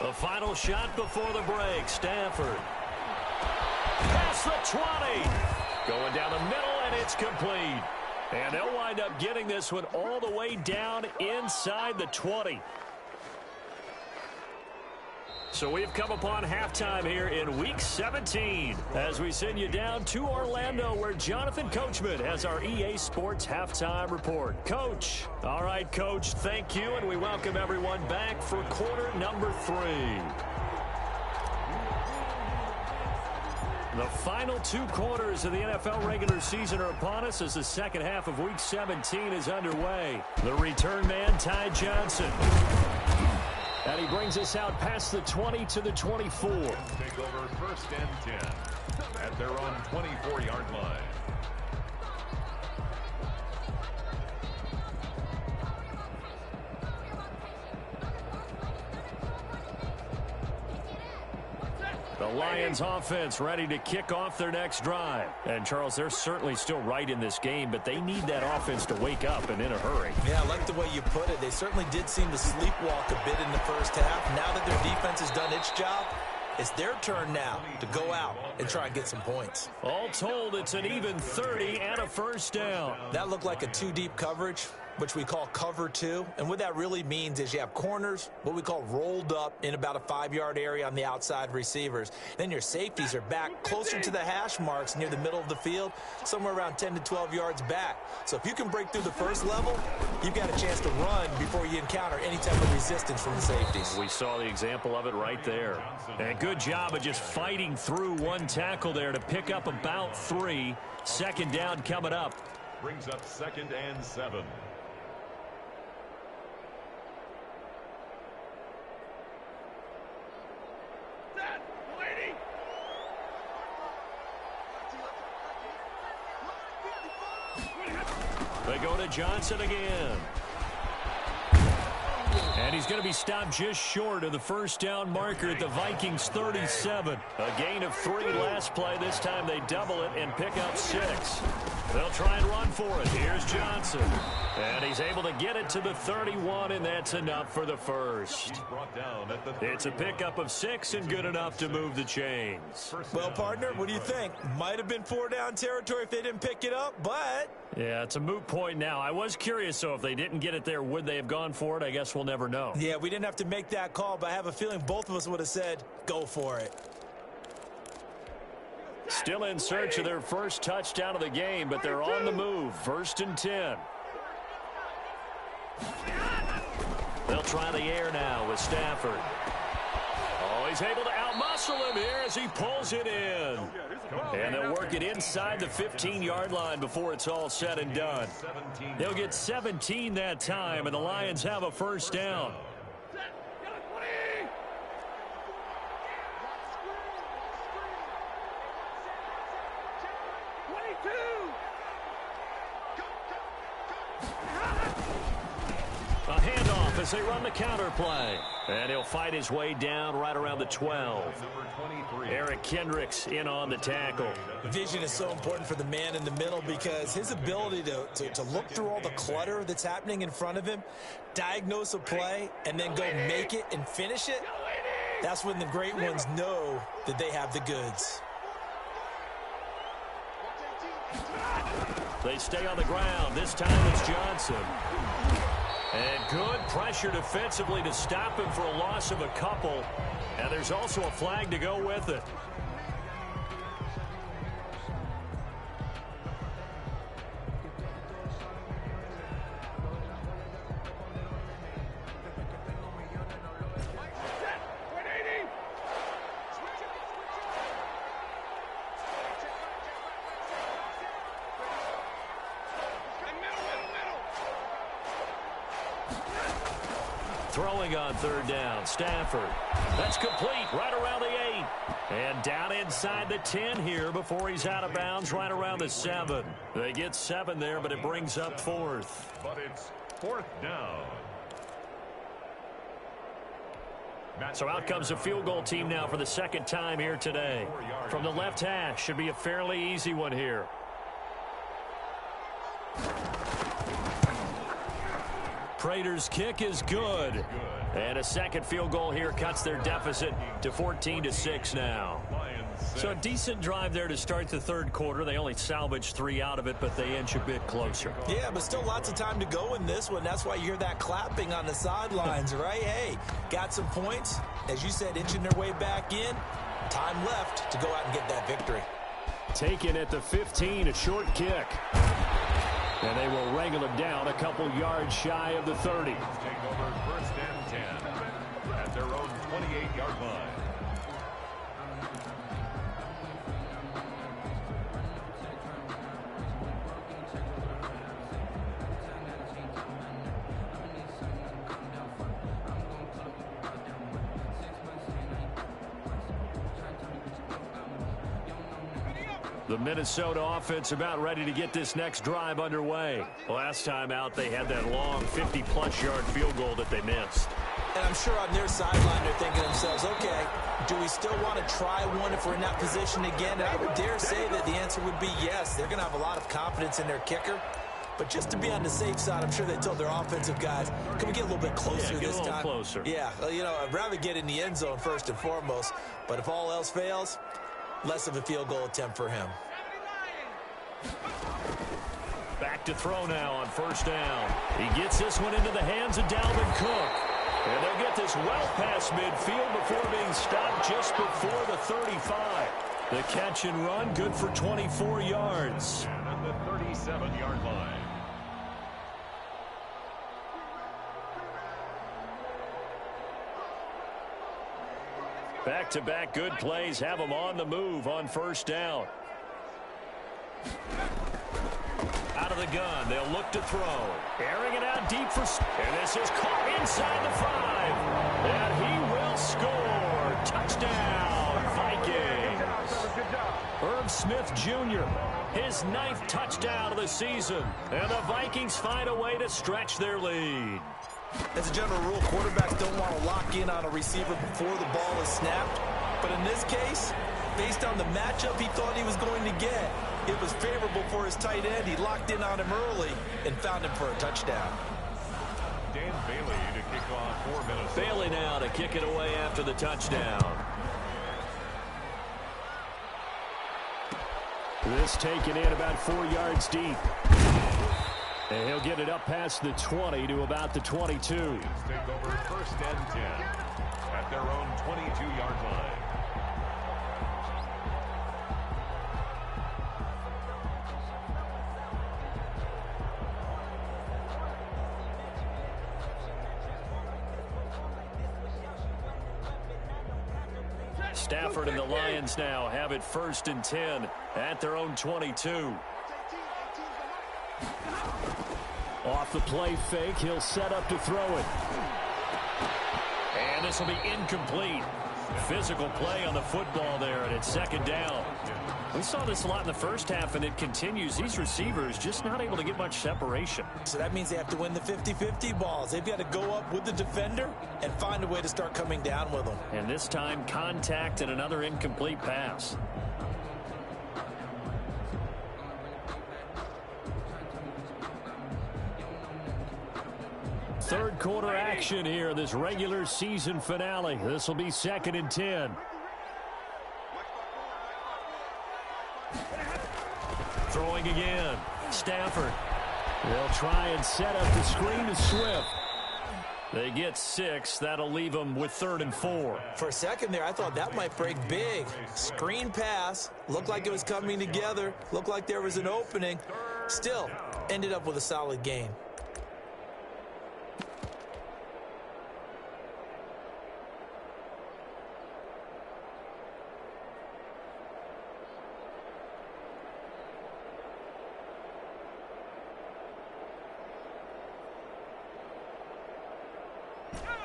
The final shot before the break. Stafford. Past the 20. Going down the middle, and it's complete. And they'll wind up getting this one all the way down inside the 20. So we've come upon halftime here in Week 17 as we send you down to Orlando where Jonathan Coachman has our EA Sports Halftime Report. Coach. All right, Coach, thank you, and we welcome everyone back for quarter number 3. The final 2 quarters of the NFL regular season are upon us as the second half of Week 17 is underway. The return man, Ty Johnson. And he brings us out past the 20 to the 24. Take over first and 10 at their own 24-yard line. The Lions offense ready to kick off their next drive. And, Charles, they're certainly still right in this game, but they need that offense to wake up and in a hurry. Yeah, I like the way you put it. They certainly did seem to sleepwalk a bit in the first half. Now that their defense has done its job, it's their turn now to go out and try and get some points. All told, it's an even 30 and a first down. That looked like a 2-deep coverage, which we call cover 2. And what that really means is you have corners, what we call rolled up in about a 5-yard area on the outside receivers. Then your safeties are back closer to the hash marks near the middle of the field, somewhere around 10 to 12 yards back. So if you can break through the first level, you've got a chance to run before you encounter any type of resistance from the safeties. We saw the example of it right there. And good job of just fighting through one tackle there to pick up about 3. Second down coming up. Brings up 2nd and 7. They go to Johnson again. And he's going to be stopped just short of the first down marker at the Vikings 37. A gain of 3 last play. This time they double it and pick up 6. They'll try and run for it. Here's Johnson. And he's able to get it to the 31, and that's enough for the first. It's a pickup of 6 and good enough to move the chains. Well, partner, what do you think? Might have been 4-down territory if they didn't pick it up, but... Yeah, it's a moot point now. I was curious, so if they didn't get it there, would they have gone for it? I guess we'll never know. Yeah, we didn't have to make that call, but I have a feeling both of us would have said, go for it. Still in search of their first touchdown of the game, but they're on the move. 1st and 10. They'll try the air now with Stafford. Oh, he's able to outmuscle him here as he pulls it in. And they'll work it inside the 15-yard line before it's all said and done. They'll get 17 that time, and the Lions have a first down. A handoff as they run the counter play. And he'll fight his way down right around the 12. Eric Kendricks in on the tackle. Vision is so important for the man in the middle because his ability to look through all the clutter that's happening in front of him, diagnose a play, and then go make it and finish it, that's when the great ones know that they have the goods. They stay on the ground. This time it's Johnson. And good pressure defensively to stop him for a loss of a couple. And there's also a flag to go with it. Throwing on 3rd down, Stafford. That's complete right around the 8. And down inside the 10 here before he's out of bounds right around the 7. They get 7 there, but it brings up 4th. But it's 4th down. So out comes the field goal team now for the second time here today. From the left hash, should be a fairly easy one here. Prater's kick is good. And a second field goal here cuts their deficit to 14-6 now. So a decent drive there to start the third quarter. They only salvaged 3 out of it, but they inch a bit closer. Yeah, but still lots of time to go in this one. That's why you hear that clapping on the sidelines, right? Hey, got some points. As you said, inching their way back in. Time left to go out and get that victory. Taken at the 15, a short kick. And they will wrangle him down a couple yards shy of the 30. Take over first and 10 at their own 28-yard line. The Minnesota offense about ready to get this next drive underway. Last time out, they had that long 50-plus yard field goal that they missed. And I'm sure on their sideline they're thinking to themselves, okay, do we still want to try one if we're in that position again? And I would dare say that the answer would be yes. They're going to have a lot of confidence in their kicker. But just to be on the safe side, I'm sure they told their offensive guys, can we get a little bit closer this time? Closer. Yeah, you know, I'd rather get in the end zone first and foremost. But if all else fails, less of a field goal attempt for him. Back to throw now on first down. He gets this one into the hands of Dalvin Cook. And they'll get this well past midfield before being stopped just before the 35. The catch and run, good for 24 yards. And at the 37-yard line. Back-to-back good plays have them on the move on first down. Out of the gun, they'll look to throw. Airing it out deep for... And this is caught inside the 5. And he will score. Touchdown, Vikings. Herb Smith Jr., his 9th touchdown of the season. And the Vikings find a way to stretch their lead. As a general rule, quarterbacks don't want to lock in on a receiver before the ball is snapped. But in this case, based on the matchup he thought he was going to get, it was favorable for his tight end. He locked in on him early and found him for a touchdown. Dan Bailey to kick off for Minnesota. Bailey now to kick it away after the touchdown. This taken in about 4 yards deep. And he'll get it up past the 20 to about the 22. Take over first and 10 at their own 22-yard line. Stafford and the Lions now have it first and 10 at their own 22. Off the play fake, he'll set up to throw it. And this will be incomplete. Physical play on the football there, and it's second down. We saw this a lot in the first half, and it continues. These receivers just not able to get much separation. So that means they have to win the 50-50 balls. They've got to go up with the defender and find a way to start coming down with them. And this time, contact and another incomplete pass. Third quarter action here in this regular season finale. This will be second and 10. Throwing again. Stafford. They'll try and set up the screen to Swift. They get 6. That'll leave them with 3rd and 4. For a second there, I thought that might break big. Screen pass. Looked like it was coming together. Looked like there was an opening. Still, ended up with a solid gain.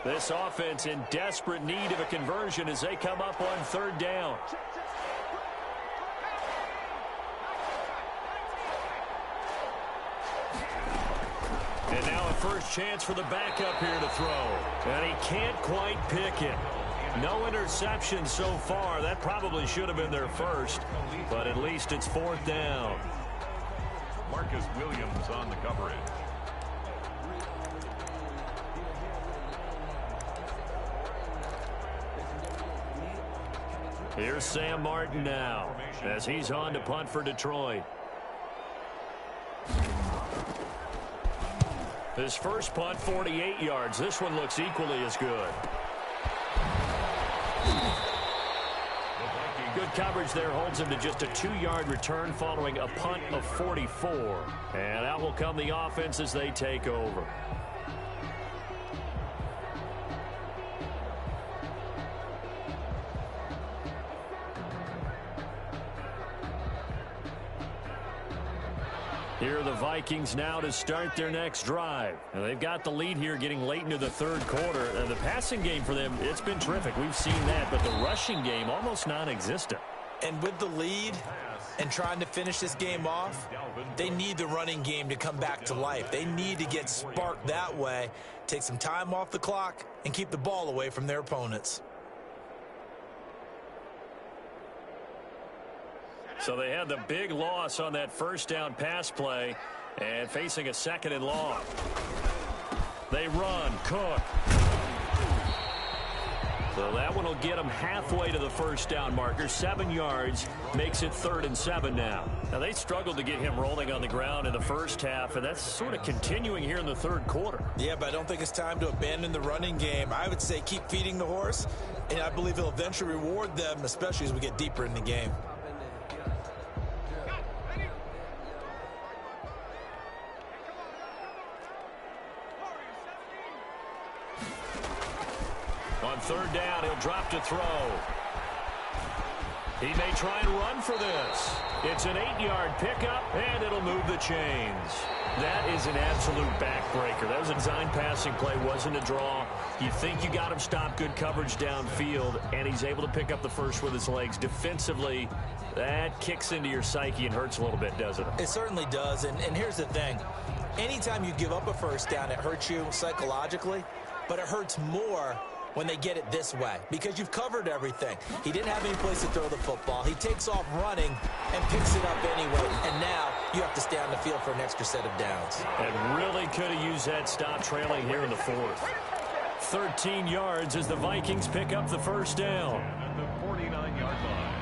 This offense in desperate need of a conversion as they come up on 3rd down. And now a first chance for the backup here to throw. And he can't quite pick it. No interception so far. That probably should have been their first, but at least it's 4th down. Marcus Williams on the coverage. Here's Sam Martin now as he's on to punt for Detroit. His first punt, 48 yards. This one looks equally as good. Good coverage there holds him to just a 2-yard return following a punt of 44. And out will come the offense as they take over. Here are the Vikings now to start their next drive. And they've got the lead here getting late into the third quarter. And the passing game for them, it's been terrific. We've seen that, but the rushing game almost non-existent. And with the lead and trying to finish this game off, they need the running game to come back to life. They need to get sparked that way, take some time off the clock, and keep the ball away from their opponents. So they had the big loss on that first down pass play and facing a 2nd and long. They run. Cook. So that one will get them halfway to the first down marker. 7 yards makes it 3rd and 7 now. Now they struggled to get him rolling on the ground in the first half, and that's sort of continuing here in the third quarter. Yeah, but I don't think it's time to abandon the running game. I would say keep feeding the horse, and I believe it'll eventually reward them, especially as we get deeper in the game. On 3rd down, he'll drop to throw. He may try and run for this. It's an 8-yard pickup, and it'll move the chains. That is an absolute backbreaker. That was a design passing play, wasn't a draw. You think you got him stopped, good coverage downfield, and he's able to pick up the first with his legs. Defensively, that kicks into your psyche and hurts a little bit, doesn't it? It certainly does, and here's the thing. Anytime you give up a first down, it hurts you psychologically, but it hurts more when they get it this way, because you've covered everything. He didn't have any place to throw the football. He takes off running and picks it up anyway, and now you have to stay on the field for an extra set of downs. And really could have used that stop trailing here in the 4th. 13 yards as the Vikings pick up the first down. At the 49-yard line.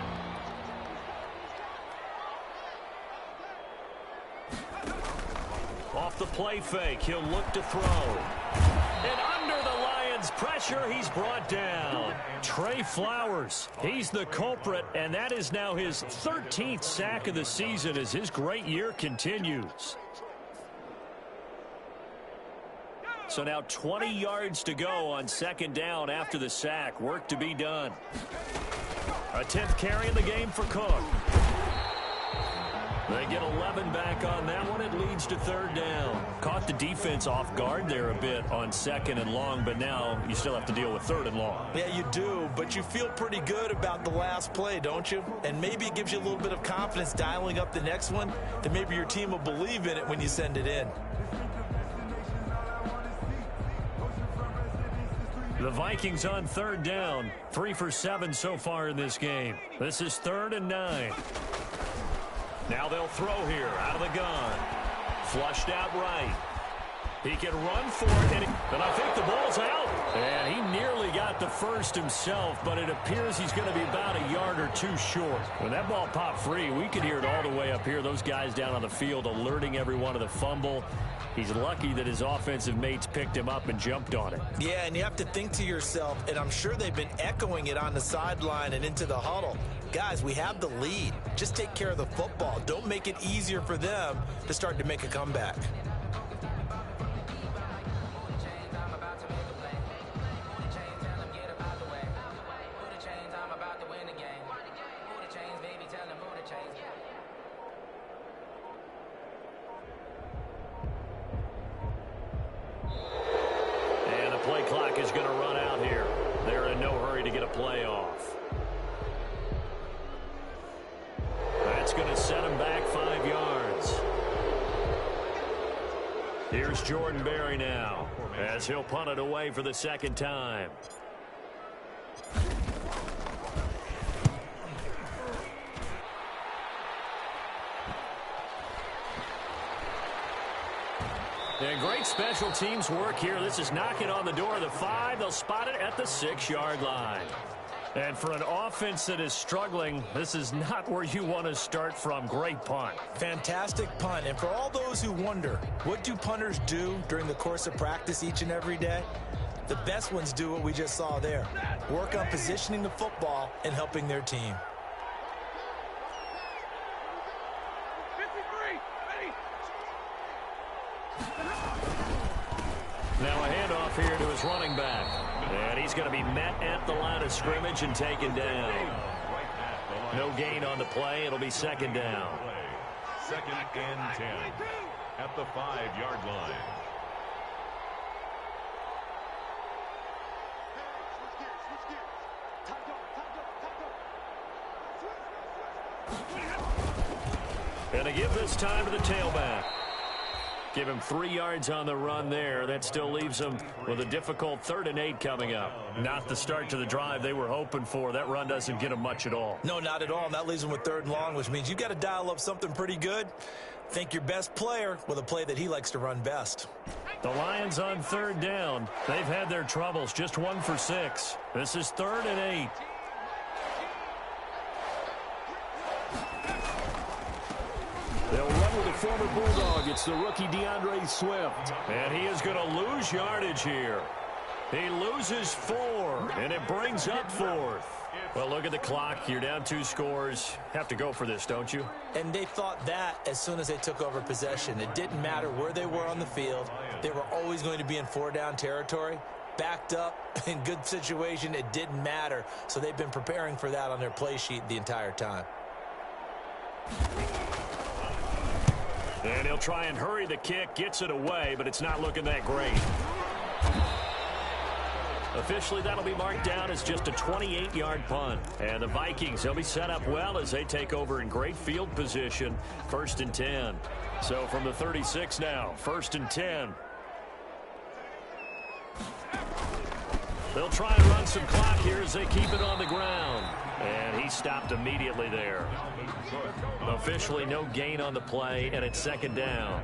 Off the play fake, he'll look to throw. And under the Lions' pressure, he's brought down. Trey Flowers, he's the culprit, and that is now his 13th sack of the season as his great year continues. So now 20 yards to go on 2nd down after the sack. Work to be done. A 10th carry in the game for Cook. They get 11 back on that one. It leads to 3rd down. Caught the defense off guard there a bit on 2nd and long, but now you still have to deal with 3rd and long. Yeah, you do, but you feel pretty good about the last play, don't you? And maybe it gives you a little bit of confidence dialing up the next one, that maybe your team will believe in it when you send it in. The Vikings on 3rd down. 3 for 7 so far in this game. This is 3rd and 9. Now they'll throw here out of the gun. Flushed out right. He can run for it, and I think the ball's out. And he nearly got the first himself, but it appears he's going to be about a yard or two short. When that ball popped free, we could hear it all the way up here. Those guys down on the field alerting everyone of the fumble. He's lucky that his offensive mates picked him up and jumped on it. Yeah, and you have to think to yourself, and I'm sure they've been echoing it on the sideline and into the huddle. Guys, we have the lead. Just take care of the football. Don't make it easier for them to start to make a comeback. Play clock is going to run out here. They're in no hurry to get a play off. That's going to set him back 5 yards. Here's Jordan Berry now as he'll punt it away for the 2nd time. And great special teams work here. This is knocking on the door of the 5. They'll spot it at the 6-yard line. And for an offense that is struggling, this is not where you want to start from. Great punt. Fantastic punt. And for all those who wonder, what do punters do during the course of practice each and every day? The best ones do what we just saw there. Work on positioning the football and helping their team. Now a handoff here to his running back. And he's going to be met at the line of scrimmage and taken down. No gain on the play. It'll be second down. Second and 10 at the 5-yard line. And to give this time to the tailback. Give him 3 yards on the run there. That still leaves him with a difficult 3rd and 8 coming up. Not the start to the drive they were hoping for. That run doesn't get him much at all. No, not at all. And that leaves him with 3rd and long, which means you got to dial up something pretty good. Think your best player with a play that he likes to run best. The Lions on 3rd down. They've had their troubles. Just 1 for 6. This is 3rd and 8. They'll run with the former Bulldog. It's the rookie DeAndre Swift. And he is going to lose yardage here. He loses 4, and it brings up 4th. Well, look at the clock. You're down 2 scores. Have to go for this, don't you? And they thought that as soon as they took over possession. It didn't matter where they were on the field. They were always going to be in 4-down territory. Backed up, in good situation, it didn't matter. So they've been preparing for that on their play sheet the entire time. And he'll try and hurry the kick, gets it away, but it's not looking that great. Officially, that'll be marked down as just a 28-yard punt. And the Vikings, they'll be set up well as they take over in great field position. 1st and 10. So from the 36 now, 1st and 10. They'll try and run some clock here as they keep it on the ground. And he stopped immediately there. Officially no gain on the play, and it's 2nd down.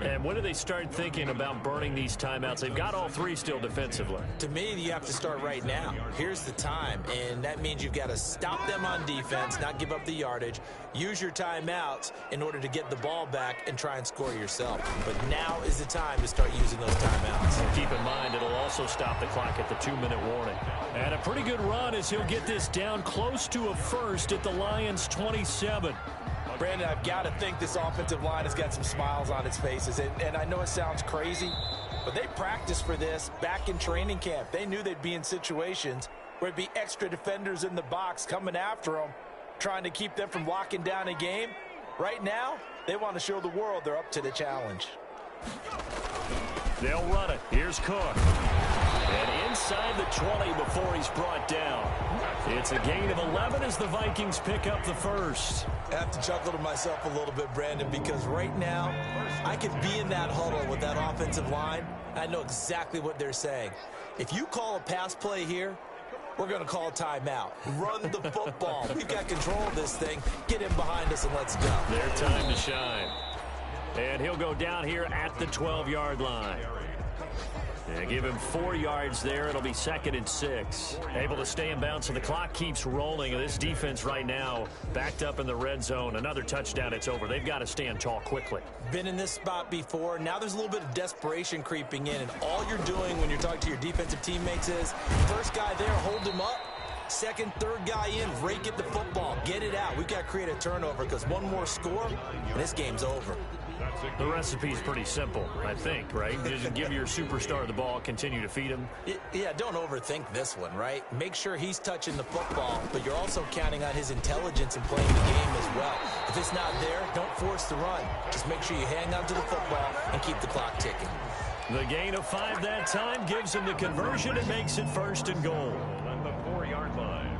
And when do they start thinking about burning these timeouts? They've got all 3 still defensively. To me, you have to start right now. Here's the time, and that means you've got to stop them on defense, not give up the yardage, use your timeouts in order to get the ball back and try and score yourself. But now is the time to start using those timeouts. Keep in mind, it'll also stop the clock at the 2-minute warning. And a pretty good run as he'll get this down close to a first at the Lions' 27. Brandon, I've got to think this offensive line has got some smiles on its faces. And I know it sounds crazy, but they practiced for this back in training camp. They knew they'd be in situations where it'd be extra defenders in the box coming after them, trying to keep them from locking down a game. Right now, they want to show the world they're up to the challenge. They'll run it. Here's Cook. And inside the 20 before he's brought down. It's a gain of 11 as the Vikings pick up the first. I have to chuckle to myself a little bit, Brandon, because right now I could be in that huddle with that offensive line. I know exactly what they're saying. If you call a pass play here, we're going to call a timeout. Run the football. We've got control of this thing. Get him behind us and let's go. Their time to shine. And he'll go down here at the 12-yard line. And give him 4 yards there. It'll be 2nd and 6. Able to stay in bounds, so the clock keeps rolling. This defense right now backed up in the red zone. Another touchdown, it's over. They've got to stand tall quickly. Been in this spot before. Now there's a little bit of desperation creeping in, and all you're doing when you're talking to your defensive teammates is, first guy there, hold him up. Second, third guy in, rake at the football. Get it out. We've got to create a turnover because one more score, and this game's over. The recipe's pretty simple, I think, right? Just give your superstar the ball, continue to feed him. Yeah, don't overthink this one, right? Make sure he's touching the football, but you're also counting on his intelligence in playing the game as well. If it's not there, don't force the run. Just make sure you hang on to the football and keep the clock ticking. The gain of 5 that time gives him the conversion and makes it 1st and goal. On the 4-yard line.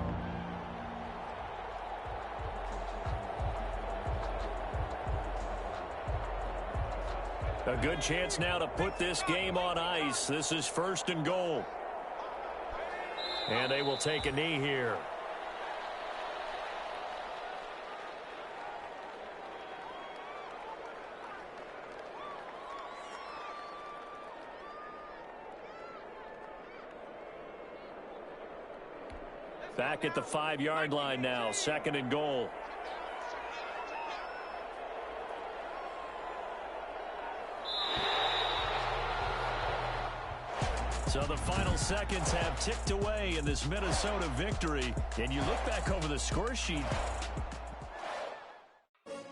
A good chance now to put this game on ice. This is 1st and goal. And they will take a knee here. Back at the 5-yard line now, 2nd and goal. So the final seconds have ticked away in this Minnesota victory. And you look back over the score sheet,